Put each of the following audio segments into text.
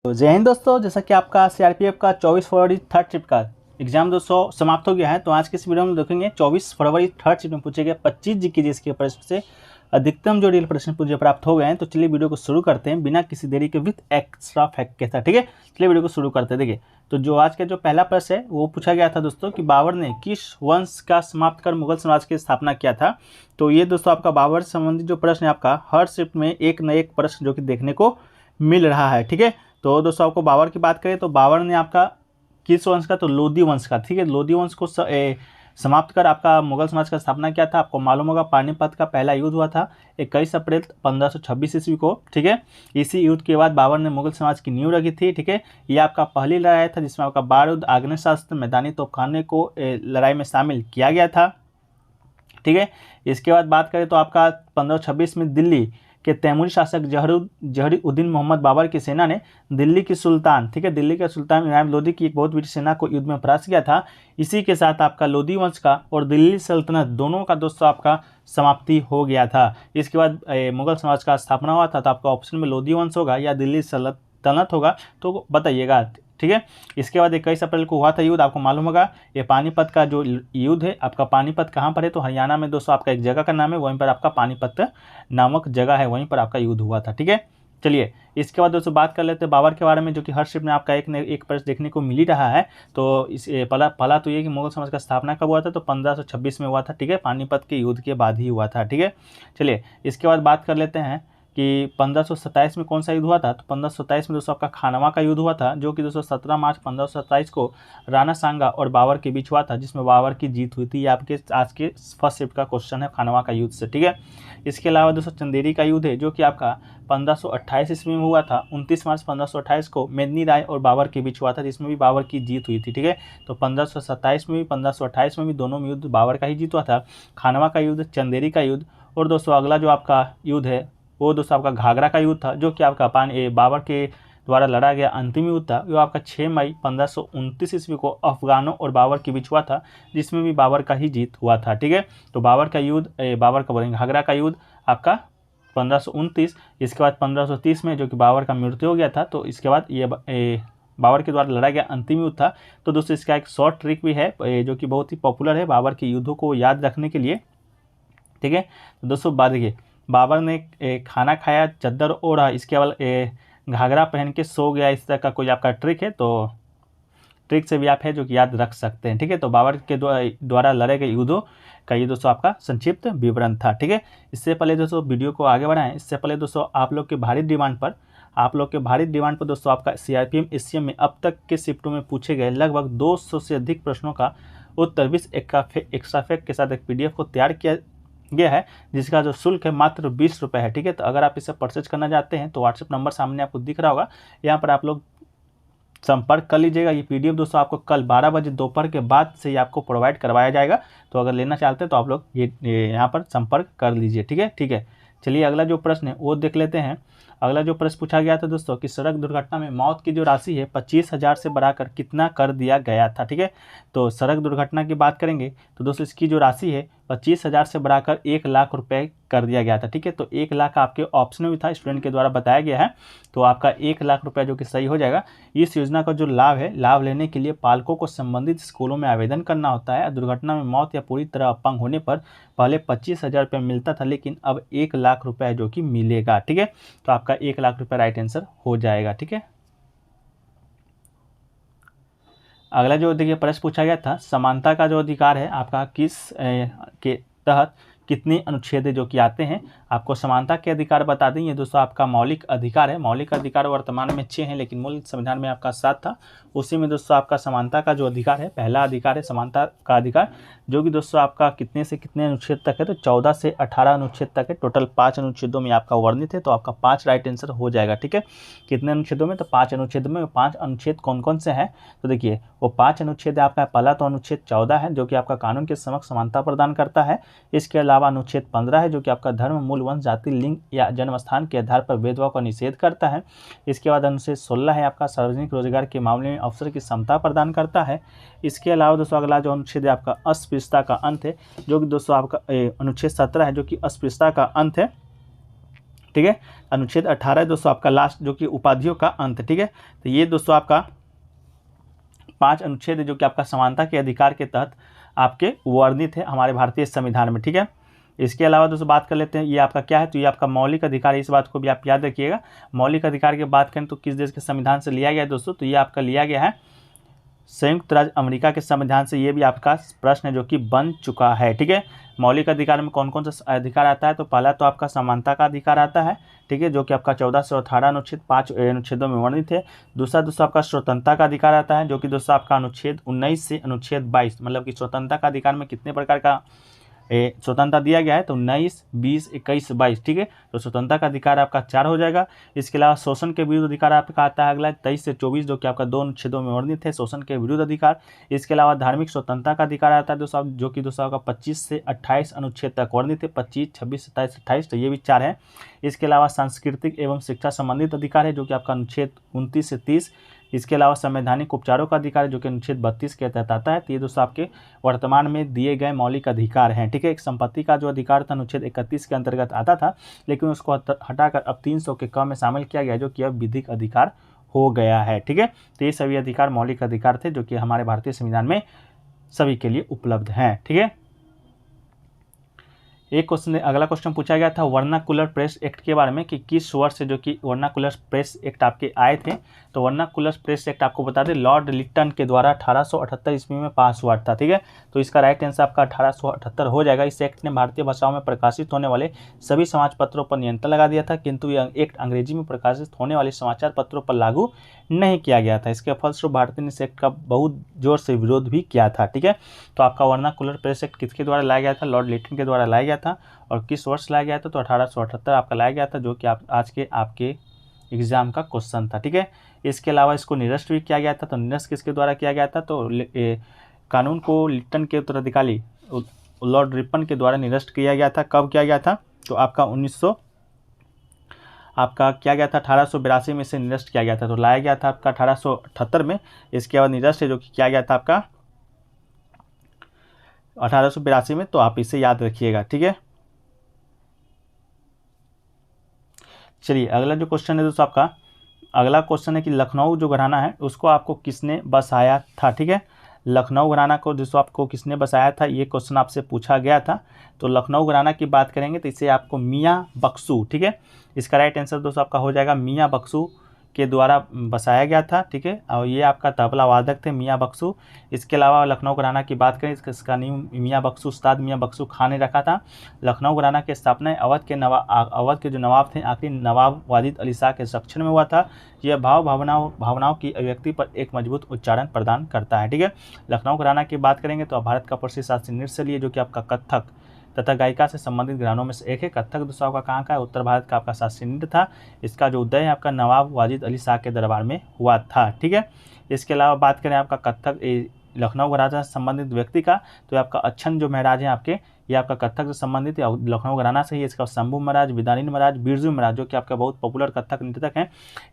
तो जय हिंद दोस्तों, जैसा कि आपका सीआरपीएफ का 24 फरवरी थर्ड शिफ्ट का एग्जाम दोस्तों समाप्त हो गया है। तो आज के इस वीडियो में देखेंगे 24 फरवरी थर्ड शिफ्ट में पूछे गए 25 जीके के प्रश्न से अधिकतम जो रियल प्रश्न मुझे प्राप्त हो गए हैं। तो चलिए वीडियो को शुरू करते हैं बिना किसी देरी के विथ एक्स्ट्रा फैक्ट के साथ। ठीक है, चलिए वीडियो को शुरू करते हैं। देखिए, तो जो आज का जो पहला प्रश्न है वो पूछा गया था दोस्तों कि बाबर ने किस वंश का समाप्त कर मुगल साम्राज्य की स्थापना किया था। तो ये दोस्तों आपका बाबर से संबंधित जो प्रश्न है आपका हर शिफ्ट में एक न एक प्रश्न जो कि देखने को मिल रहा है। ठीक है, तो दोस्तों आपको बाबर की बात करें तो बाबर ने आपका किस वंश का, तो लोधी वंश का, ठीक है, लोधी वंश को समाप्त कर आपका मुगल साम्राज्य का स्थापना किया था। आपको मालूम होगा पानीपत का पहला युद्ध हुआ था 21 अप्रैल 1526 ईस्वी को। ठीक है, इसी युद्ध के बाद बाबर ने मुगल साम्राज्य की नींव रखी थी। ठीक है, यह आपका पहली लड़ाई था जिसमें आपका बारूद, आग्नेयास्त्र, मैदानी तोपखाने को लड़ाई में शामिल किया गया था। ठीक है, इसके बाद बात करें तो आपका 1526 में दिल्ली के तैमूरी शासक जहरी-उद्दीन मोहम्मद बाबर की सेना ने दिल्ली की सुल्तान, ठीक है, दिल्ली के सुल्तान इनाम लोधी की एक बहुत बड़ी सेना को युद्ध में परास्त किया था। इसी के साथ आपका लोधी वंश का और दिल्ली सल्तनत दोनों का दोस्तों आपका समाप्ति हो गया था। इसके बाद मुगल साम्राज्य का स्थापना हुआ था। तो आपका ऑप्शन में लोधी वंश होगा या दिल्ली सल्तनत होगा, तो बताइएगा। ठीक है, इसके बाद 21 अप्रैल को हुआ था युद्ध, आपको मालूम होगा ये पानीपत का जो युद्ध है आपका। पानीपत कहाँ पर है, तो हरियाणा में दोस्तों आपका एक जगह का नाम है, वहीं पर आपका पानीपत नामक जगह है, वहीं पर आपका युद्ध हुआ था। ठीक है, चलिए इसके बाद दोस्तों बात कर लेते हैं बाबर के बारे में, जो कि हर शिफ्ट में आपका एक न एक प्रश्न देखने को मिल ही रहा है। तो इस पहला तो ये कि मुगल साम्राज्य का स्थापना कब हुआ था, तो 1526 में हुआ था। ठीक है, पानीपत के युद्ध के बाद ही हुआ था। ठीक है, चलिए इसके बाद बात कर लेते हैं कि 1527 में कौन सा युद्ध हुआ था। तो 1527 में दोस्तों आपका खानवा का युद्ध हुआ था, जो कि दोस्तों 17 मार्च 1527 को राणा सांगा और बाबर के बीच हुआ था, जिसमें बाबर की जीत हुई थी। ये आपके आज के फर्स्ट शिफ्ट का क्वेश्चन है खानवा का युद्ध से। ठीक है, इसके अलावा दोस्तों चंदेरी का युद्ध है, जो कि आपका 1528 ईस्वी में हुआ था। 29 मार्च 1528 को मेदिनी राय और बाबर के बीच हुआ था, जिसमें भी बाबर की जीत हुई थी। ठीक है, तो 1527 में भी 1528 में भी दोनों में युद्ध बाबर का ही जीत हुआ था। खानवा का युद्ध, चंदेरी का युद्ध, और दोस्तों अगला जो आपका युद्ध है वो दोस्तों आपका घाघरा का युद्ध था, जो कि आपका बाबर के द्वारा लड़ा गया अंतिम युद्ध था। वो आपका 6 मई 1529 ईस्वी को अफगानों और बाबर के बीच हुआ था, जिसमें भी बाबर का ही जीत हुआ था। ठीक है, तो बाबर का युद्ध बाबर का बोलेंगे घाघरा का युद्ध आपका 1529। इसके बाद 1530 में जो कि बाबर का मृत्यु हो गया था, तो इसके बाद ये बाबर के द्वारा लड़ा गया अंतिम युद्ध था। तो दोस्तों इसका एक शॉर्ट ट्रिक भी है जो कि बहुत ही पॉपुलर है बाबर के युद्धों को याद रखने के लिए। ठीक है, तो दोस्तों बात देखिए, बाबर ने खाना खाया, चद्दर ओढ़ा, इसके बाद घाघरा पहन के सो गया, इस तरह का कोई आपका ट्रिक है, तो ट्रिक से भी आप है जो कि याद रख सकते हैं। ठीक है, तो बाबर के द्वारा लड़े गए युद्धों का ये दोस्तों आपका संक्षिप्त विवरण था। ठीक है, इससे पहले दोस्तों वीडियो को आगे बढ़ाएं, इससे पहले दोस्तों आप लोग के भारी डिमांड पर दोस्तों आपका सीआरपीएफ एससीएम में अब तक के शिफ्टों में पूछे गए लगभग 200 से अधिक प्रश्नों का उत्तर 20 एक्स्ट्रा फैक्ट के साथ एक पीडीएफ को तैयार किया गया है, जिसका जो शुल्क है मात्र 20 रुपये है। ठीक है, तो अगर आप इसे परचेज करना चाहते हैं तो व्हाट्सएप नंबर सामने आपको दिख रहा होगा, यहाँ पर आप लोग संपर्क कर लीजिएगा। ये पीडीएफ दोस्तों आपको कल 12 बजे दोपहर के बाद से ही आपको प्रोवाइड करवाया जाएगा। तो अगर लेना चाहते हैं तो आप लोग ये यहाँ पर संपर्क कर लीजिए। ठीक है, चलिए अगला जो प्रश्न है वो देख लेते हैं। अगला जो प्रश्न पूछा गया था दोस्तों कि सड़क दुर्घटना में मौत की जो राशि है 25,000 से बढ़ाकर कितना कर दिया गया था। ठीक है, तो सड़क दुर्घटना की बात करेंगे तो दोस्तों इसकी जो राशि है 25,000 से बढ़ाकर 1 लाख रुपए कर दिया गया था। ठीक है, तो 1 लाख आपके ऑप्शन में भी था, स्टूडेंट के द्वारा बताया गया है, तो आपका 1 लाख रुपया जो कि सही हो जाएगा। इस योजना का जो लाभ है, लाभ लेने के लिए पालकों को संबंधित स्कूलों में आवेदन करना होता है। दुर्घटना में मौत या पूरी तरह अपंग होने पर पहले 25,000 रुपये मिलता था, लेकिन अब 1 लाख रुपये जो कि मिलेगा। ठीक है, तो आपका 1 लाख रुपये राइट आंसर हो जाएगा। ठीक है, अगला जो देखिए प्रश्न पूछा गया था, समानता का जो अधिकार है आपका किस के तहत कितने अनुच्छेद जो कि आते हैं। आपको समानता के अधिकार बता दें, ये दोस्तों आपका मौलिक अधिकार है। मौलिक अधिकार वर्तमान में 6 हैं, लेकिन मूल संविधान में आपका 7 था। उसी में दोस्तों आपका समानता का जो अधिकार है, पहला अधिकार है समानता का अधिकार, जो कि दोस्तों आपका कितने से कितने अनुच्छेद तक है, तो 14 से 18 अनुच्छेद तक है। टोटल 5 अनुच्छेदों में आपका वर्णित है, तो आपका 5 राइट आंसर हो जाएगा। ठीक है, कितने अनुच्छेदों में, तो 5 अनुच्छेद में। 5 अनुच्छेद कौन कौन से हैं, तो देखिए वो 5 अनुच्छेद आपका पहला तो अनुच्छेद 14 है, जो कि आपका कानून के समक्ष समानता प्रदान करता है। इसके अलावा अनुच्छेद 15 है, जो कि आपका धर्म, मूल, वंश, जाति, लिंग या जन्म स्थान के आधार पर भेदभाव का निषेध करता है। इसके बाद अनुच्छेद 16 है आपका सार्वजनिक रोजगार के मामले में अवसर की समता प्रदान करता है। इसके अलावा दोस्तों अगला जो अनुच्छेद है आपका अस्पृश्यता का अंत है, जो कि दोस्तों आपका अनुच्छेद 17 है, जो कि अस्पृश्यता का अंत है। ठीक है। अनुच्छेद 18 दोस्तों आपका लास्ट जो कि उपाधियों का अंत, ठीक है। तो ये दोस्तों आपका 5 अनुच्छेद है जो कि आपका समानता के अधिकार के तहत आपके वर्णित है हमारे भारतीय संविधान में, ठीक है। इसके अलावा दोस्तों बात कर लेते हैं ये आपका क्या है, तो ये आपका मौलिक अधिकार है, इस बात को भी आप याद रखिएगा। मौलिक अधिकार की बात करें तो किस देश के संविधान से लिया गया है दोस्तों, तो ये आपका लिया गया है संयुक्त राज्य अमेरिका के संविधान से। ये भी आपका प्रश्न है जो कि बन चुका है, ठीक है। मौलिक अधिकार में कौन कौन सा अधिकार आता है, तो पहला तो आपका समानता का अधिकार आता है, ठीक है, जो कि आपका 14 से 18 अनुच्छेद 5 अनुच्छेदों में वर्णित है। दूसरा दोस्तों आपका स्वतंत्रता का अधिकार आता है, जो कि दोस्तों आपका अनुच्छेद 19 से अनुच्छेद 22, मतलब कि स्वतंत्रता का अधिकार में कितने प्रकार का स्वतंत्रता दिया गया है, तो 19, 20, 21, 22, ठीक है। तो स्वतंत्रता का अधिकार आपका 4 हो जाएगा। इसके अलावा शोषण के विरुद्ध अधिकार आपका आता है अगला 23 से 24, जो कि आपका 2 अनुच्छेदों में वर्णित है, शोषण के विरुद्ध अधिकार। इसके अलावा धार्मिक स्वतंत्रता का अधिकार आता है दोस्तों, जो कि दोस्तों आपका 25 से 28 अनुच्छेद तक वर्णित है, 25, 26, 27, 28, तो ये भी 4 है। इसके अलावा सांस्कृतिक एवं शिक्षा संबंधित अधिकार है, जो कि आपका अनुच्छेद 29 से 30। इसके अलावा संवैधानिक उपचारों का अधिकार है, जो कि अनुच्छेद 32 के तहत आता है। तो ये दोस्तों आपके वर्तमान में दिए गए मौलिक अधिकार हैं, ठीक है। एक संपत्ति का जो अधिकार था अनुच्छेद 31 के अंतर्गत आता था, लेकिन उसको हटाकर अब 300 के क में शामिल किया गया, जो कि अब विधिक अधिकार हो गया है, ठीक है। तो ये सभी अधिकार मौलिक अधिकार थे जो कि हमारे भारतीय संविधान में सभी के लिए उपलब्ध हैं, ठीक है। एक क्वेश्चन, अगला क्वेश्चन पूछा गया था वर्नाकुलर प्रेस एक्ट के बारे में कि किस वर्ष से जो कि वर्नाकुलर प्रेस एक्ट आपके आए थे। तो वर्नाकुलर प्रेस एक्ट आपको बता दें लॉर्ड लिटन के द्वारा 1878 ईस्वी में पास हुआ था, ठीक है। तो इसका राइट आंसर आपका 1878 हो जाएगा। इस एक्ट ने भारतीय भाषाओं में प्रकाशित होने वाले सभी समाचार पत्रों पर नियंत्रण लगा दिया था, किंतु यह एक्ट अंग्रेजी में प्रकाशित होने वाले समाचार पत्रों पर लागू नहीं किया गया था। इसके फलस्वरूप भारत ने इस एक्ट का बहुत जोर से विरोध भी किया था, ठीक है। तो आपका वर्नाकुलर प्रेस एक्ट किसके द्वारा लाया गया था, लॉर्ड लिटन के द्वारा लाया गया था। और किस वर्ष लाया गया था, तो 1878 आपका लाया गया था, जो कि आज के आपके एग्जाम का क्वेश्चन था, ठीक है। इसके अलावा इसको निरस्त भी किया गया था। तो निरस्त किसके द्वारा किया गया था, तो कानून को लिटन के उत्तराधिकारी लॉर्ड रिपन के द्वारा निरस्त किया गया था। कब किया गया था, तो आपका 1882 में इसे निरस्त किया गया था। तो लाया गया था आपका 1878 में, इसके बाद निरस्त है जो कि किया गया था आपका 1882 में। तो आप इसे याद रखिएगा, ठीक है। चलिए अगला जो क्वेश्चन है दोस्तों आपका, अगला क्वेश्चन है कि लखनऊ जो घराना है उसको आपको किसने बसाया था, ठीक है। लखनऊ घराना को दोस्तों आपको किसने बसाया था, ये क्वेश्चन आपसे पूछा गया था। तो लखनऊ घराना की बात करेंगे तो इसे आपको मियाँ बख्शू, ठीक है। इसका राइट आंसर दोस्तों आपका हो जाएगा मियाँ बख्शू के द्वारा बसाया गया था, ठीक है। और ये आपका तबला वादक थे मियाँ बख्शू। इसके अलावा लखनऊ घराना की बात करें इसका नाम मियाँ बख्शू उस्ताद मियाँ बख्शू खान ने रखा था। लखनऊ घराना की स्थापना अवध के जो नवाब थे आखिरी नवाब वाजिद अली शाह के सक्षम में हुआ था। यह भावनाओं की अभिव्यक्ति पर एक मजबूत उच्चारण प्रदान करता है, ठीक है। लखनऊ घराना की बात करेंगे तो भारत का प्रसिद्ध शास्त्रीय नृत्य लिए जो कि आपका कथक तथा गायिका से संबंधित घरानों में से एक है। कथक दोस्तों आपका कहाँ का है, उत्तर भारत का आपका शास्त्रीय नृत्य था। इसका जो उदय है आपका नवाब वाजिद अली शाह के दरबार में हुआ था, ठीक है। इसके अलावा बात करें आपका कथक लखनऊ घराना से संबंधित व्यक्ति का, तो आपका अच्छन जो महाराज हैं आपके, ये आपका कथक से संबंधित है लखनऊ घराना से ही। इसका शंभू महाराज, विदारिन महाराज, बिरजू महाराज जो कि आपका बहुत पॉपुलर कथक नृतक हैं,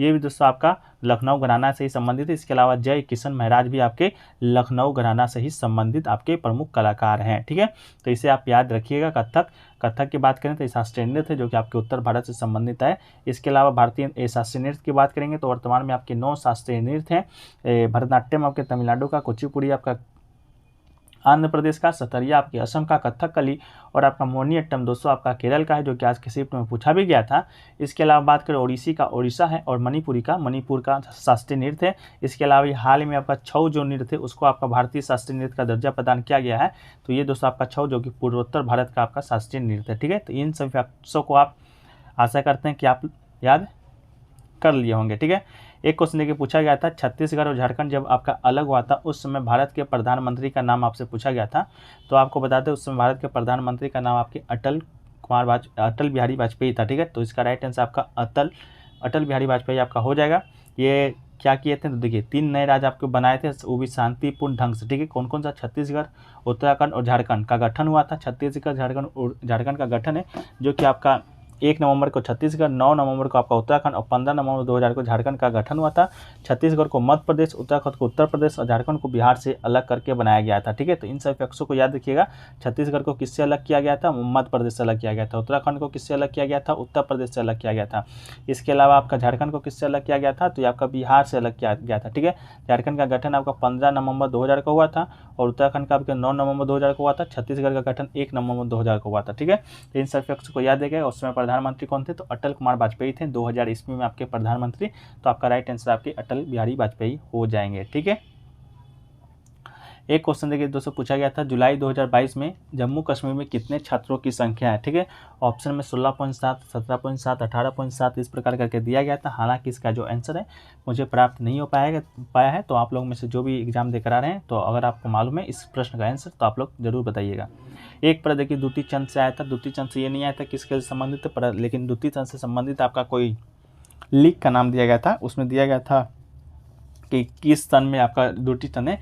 ये भी दोस्तों आपका लखनऊ घराना से ही संबंधित है। इसके अलावा जय किशन महाराज भी आपके लखनऊ घराना से ही संबंधित आपके प्रमुख कलाकार हैं, ठीक है। तो इसे आप याद रखिएगा। कथक की बात करें तो शास्त्रीय नृत्य है जो कि आपके उत्तर भारत से संबंधित है। इसके अलावा भारतीय शास्त्रीय नृत्य की बात करेंगे तो वर्तमान में आपके 9 शास्त्रीय नृत्य हैं। भरतनाट्यम आपके तमिलनाडु का, कुचिपुड़ी आपका आंध्र प्रदेश का, सतरिया आपके असम का, कथकली और आपका मोहिनीअट्टम दोस्तों आपका केरल का है, जो कि आज के शिफ्ट में पूछा भी गया था। इसके अलावा बात करें ओडिसी का, ओडिशा है, और मणिपुरी का, मणिपुर का शास्त्रीय नृत्य है। इसके अलावा हाल में आपका छऊ जो नृत्य है उसको आपका भारतीय शास्त्रीय नृत्य का दर्जा प्रदान किया गया है। तो ये दोस्तों आपका छऊ जो कि पूर्वोत्तर भारत का आपका शास्त्रीय नृत्य है, ठीक है। तो इन सभी फैक्ट्सों को आप आशा करते हैं कि आप याद कर लिए होंगे, ठीक है। एक क्वेश्चन देखिए पूछा गया था छत्तीसगढ़ और झारखंड जब आपका अलग हुआ था उस समय भारत के प्रधानमंत्री का नाम आपसे पूछा गया था। तो आपको बताते हैं उस समय भारत के प्रधानमंत्री का नाम आपके अटल बिहारी वाजपेयी था, ठीक है। तो इसका राइट आंसर आपका अटल बिहारी वाजपेयी आपका हो जाएगा। ये क्या किए थे, तो देखिए 3 नए राज्य आपको बनाए थे, वो भी शांतिपूर्ण ढंग से, ठीक है। कौन कौन सा, छत्तीसगढ़, उत्तराखंड और झारखंड का गठन हुआ था। छत्तीसगढ़, झारखंड का गठन है जो कि आपका 1 नवंबर को छत्तीसगढ़, 9 नवंबर को आपका उत्तराखंड और 15 नवंबर 2000 को झारखंड का गठन हुआ था। छत्तीसगढ़ को मध्य प्रदेश, उत्तराखंड को उत्तर प्रदेश और झारखंड को बिहार से अलग करके बनाया गया था। ठीक है, तो इन सभी फैक्ट्सों को याद रखिएगा। छत्तीसगढ़ को किससे अलग किया गया था? मध्य प्रदेश से अलग किया गया था। उत्तराखंड को किससे अलग किया गया था? उत्तर प्रदेश से अलग किया गया था। इसके अलावा आपका झारखंड को किससे अलग किया गया था? तो ये आपका बिहार से अलग किया गया था। ठीक है, झारखंड का गठन आपका 15 नवंबर 2000 को हुआ था और उत्तराखंड का आपका 9 नवंबर 2000 को हुआ था। छत्तीसगढ़ का गठन 1 नवंबर 2000 को हुआ था। ठीक है, तो इन सब फैक्ट्स को याद रखिएगा। उस समय प्रधानमंत्री कौन थे? तो अटल कुमार वाजपेयी थे 2000 ईस्वी में आपके प्रधानमंत्री। तो आपका राइट आंसर आपके अटल बिहारी वाजपेयी हो जाएंगे। ठीक है, एक क्वेश्चन देखिए दोस्तों पूछा गया था, जुलाई 2022 में जम्मू कश्मीर में कितने छात्रों की संख्या है? ठीक है, ऑप्शन में 16.7, 17.7, 18.7 इस प्रकार करके दिया गया था। हालांकि इसका जो आंसर है मुझे प्राप्त नहीं हो पाया है। तो आप लोग में से जो भी एग्जाम देकर आ रहे हैं, तो अगर आपको मालूम है इस प्रश्न का आंसर तो आप लोग जरूर बताइएगा। एक पर देखिए द्वितीय चंद से आया था। द्वितीय चंद से ये नहीं आया था किसके संबंधित पर, लेकिन द्वितीय चंद से संबंधित आपका कोई लीग का नाम दिया गया था। उसमें दिया गया था कि किस सन में आपका द्वितीय चंद ने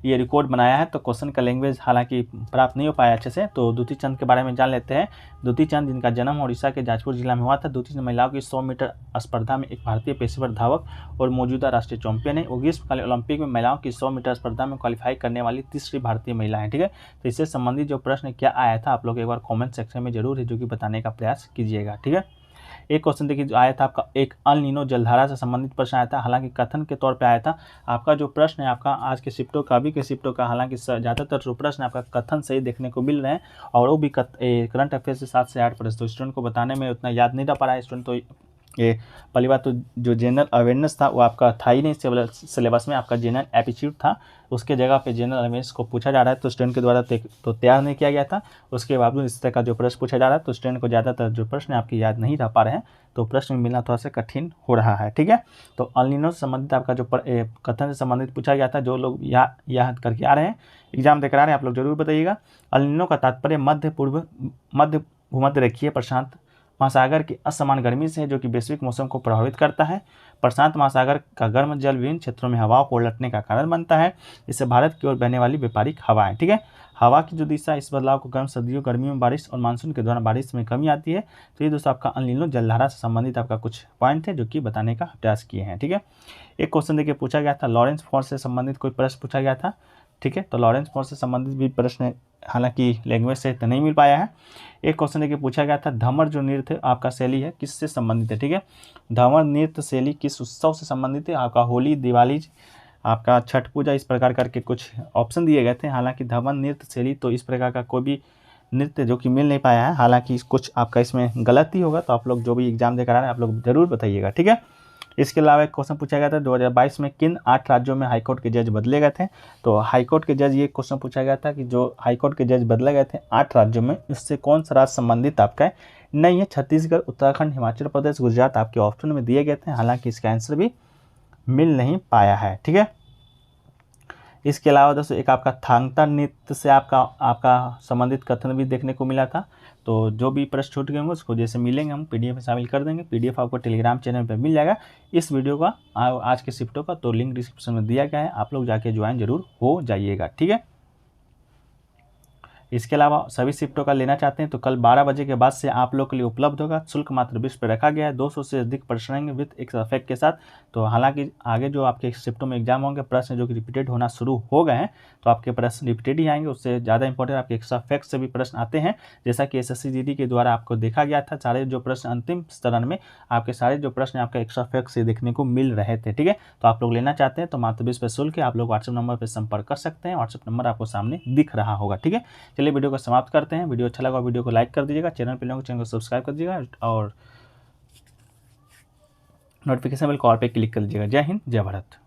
ये रिकॉर्ड बनाया है। तो क्वेश्चन का लैंग्वेज हालांकि प्राप्त नहीं हो पाया अच्छे से। तो द्वितीय चंद के बारे में जान लेते हैं। द्वितीय चंद जिनका जन्म उड़ीसा के जाजपुर जिला में हुआ था। द्वितीय चंद महिलाओं की 100 मीटर स्पर्धा में एक भारतीय पेशेवर धावक और मौजूदा राष्ट्रीय चैंपियन है। वो ग्रीष्मकालीन ओलंपिक में महिलाओं की 100 मीटर स्पर्धा में क्वालिफाई करने वाली तीसरी भारतीय महिला है। ठीक है, तो इससे संबंधित जो प्रश्न क्या आया था आप लोग एक बार कॉमेंट सेक्शन में जरूर है जो कि बताने का प्रयास कीजिएगा। ठीक है, एक क्वेश्चन देखिए जो आया था आपका एक अल नीनो जलधारा से संबंधित प्रश्न आया था। हालांकि कथन के तौर पे आया था। आपका जो प्रश्न है आपका आज के शिफ्टों का भी के शिफ्टों का, हालांकि ज़्यादातर जो प्रश्न आपका कथन से ही देखने को मिल रहे हैं और वो भी करंट अफेयर से 7 से 8 प्रश्न। तो स्टूडेंट को बताने में उतना याद नहीं रह पा रहा है स्टूडेंट। तो ये पहली बात तो जो जनरल अवेयरनेस था वो आपका था ही नहीं सिलेबस में। आपका जनरल एप्टीट्यूड था, उसके जगह पे जनरल अवेयरनेस को पूछा जा रहा है। तो स्टूडेंट के द्वारा तो तैयार नहीं किया गया था। उसके बावजूद इस तरह का जो प्रश्न पूछा जा रहा है तो स्टूडेंट को ज़्यादातर जो प्रश्न आपकी याद नहीं रह पा रहे हैं। तो प्रश्न मिलना थोड़ा सा कठिन हो रहा है। ठीक है, तो अल नीनो से संबंधित आपका जो कथन से संबंधित पूछा गया था, जो लोग याद करके आ रहे हैं एग्जाम देकर आ रहे हैं आप लोग जरूर बताइएगा। अल नीनो का तात्पर्य मध्य भूमध्य रेखीय प्रशांत महासागर की असमान गर्मी से है, जो कि वैश्विक मौसम को प्रभावित करता है। प्रशांत महासागर का गर्म जल विभिन्न क्षेत्रों में हवाओं को उलटने का कारण बनता है। इससे भारत की ओर बहने वाली व्यापारिक हवाएं। ठीक है, हवा की जो दिशा इस बदलाव को गर्म सर्दियों गर्मियों में बारिश और मानसून के दौरान बारिश में कमी आती है। तो ये दोस्तों आपका अल नीनो जलधारा से संबंधित आपका कुछ पॉइंट है जो कि बताने का प्रयास किए हैं। ठीक है, एक क्वेश्चन देखिए पूछा गया था लॉरेंस फोर्स से संबंधित कोई प्रश्न पूछा गया था। ठीक है, तो लॉरेंस फोर्स से संबंधित भी प्रश्न हालांकि लैंग्वेज से तो नहीं मिल पाया है। एक क्वेश्चन देखिए पूछा गया था धमर जो नृत्य आपका शैली है किससे संबंधित है? ठीक है, धमर नृत्य शैली किस उत्सव से संबंधित है? आपका होली, दिवाली, आपका छठ पूजा, इस प्रकार करके कुछ ऑप्शन दिए गए थे। हालांकि धमर नृत्य शैली तो इस प्रकार का कोई भी नृत्य जो कि मिल नहीं पाया है। हालांकि कुछ आपका इसमें गलत ही होगा। तो आप लोग जो भी एग्जाम देकर आ रहे हैं आप लोग जरूर बताइएगा। ठीक है, इसके अलावा एक क्वेश्चन पूछा गया था 2022 में किन 8 राज्यों में हाईकोर्ट के जज बदले गए थे? तो हाईकोर्ट के जज, ये क्वेश्चन पूछा गया था कि जो हाईकोर्ट के जज बदले गए थे 8 राज्यों में, इससे कौन सा राज्य संबंधित आपका नहीं है? छत्तीसगढ़, उत्तराखंड, हिमाचल प्रदेश, गुजरात आपके ऑप्शन में दिए गए थे। हालांकि इसका आंसर भी मिल नहीं पाया है। ठीक है, इसके अलावा दोस्तों एक आपका थांगता नृत्य से आपका संबंधित कथन भी देखने को मिला था। तो जो भी प्रश्न छूट गए होंगे उसको जैसे मिलेंगे हम PDF में शामिल कर देंगे। PDF आपको टेलीग्राम चैनल पर मिल जाएगा इस वीडियो का आज के शिफ्टों का। तो लिंक डिस्क्रिप्शन में दिया गया है, आप लोग जाके ज्वाइन जरूर हो जाइएगा। ठीक है, इसके अलावा सभी शिफ्टों का लेना चाहते हैं तो कल 12 बजे के बाद से आप लोग के लिए उपलब्ध होगा। शुल्क मात्र 20 पर रखा गया है। 200 से अधिक प्रश्न रहेंगे विद एक इफेक्ट के साथ। तो हालांकि आगे जो आपके शिफ्टों में एग्जाम होंगे प्रश्न जो कि रिपीटेड होना शुरू हो गए हैं, तो आपके प्रश्न रिपीटेड ही आएंगे। उससे ज़्यादा इंपॉर्टेंट आपके एक्स्ट्रा फैक्ट से भी प्रश्न आते हैं। जैसा कि SSC GD के द्वारा आपको देखा गया था, सारे जो प्रश्न अंतिम चरण में आपके सारे जो प्रश्न आपका एक्स्ट्रा फैक्ट से देखने को मिल रहे थे। ठीक है, तो आप लोग लेना चाहते हैं तो मात्र 20 पर शुल्क है। आप लोग व्हाट्सएप नंबर पर संपर्क कर सकते हैं। व्हाट्सएप नंबर आपको सामने दिख रहा होगा। ठीक है, चलिए वीडियो को समाप्त करते हैं। वीडियो अच्छा लगा वीडियो को लाइक कर दीजिएगा। चैनल पे लोगों को चैनल को सब्सक्राइब कर दीजिएगा और नोटिफिकेशन बेल कॉल पे क्लिक कर दीजिएगा। जय हिंद, जय भारत।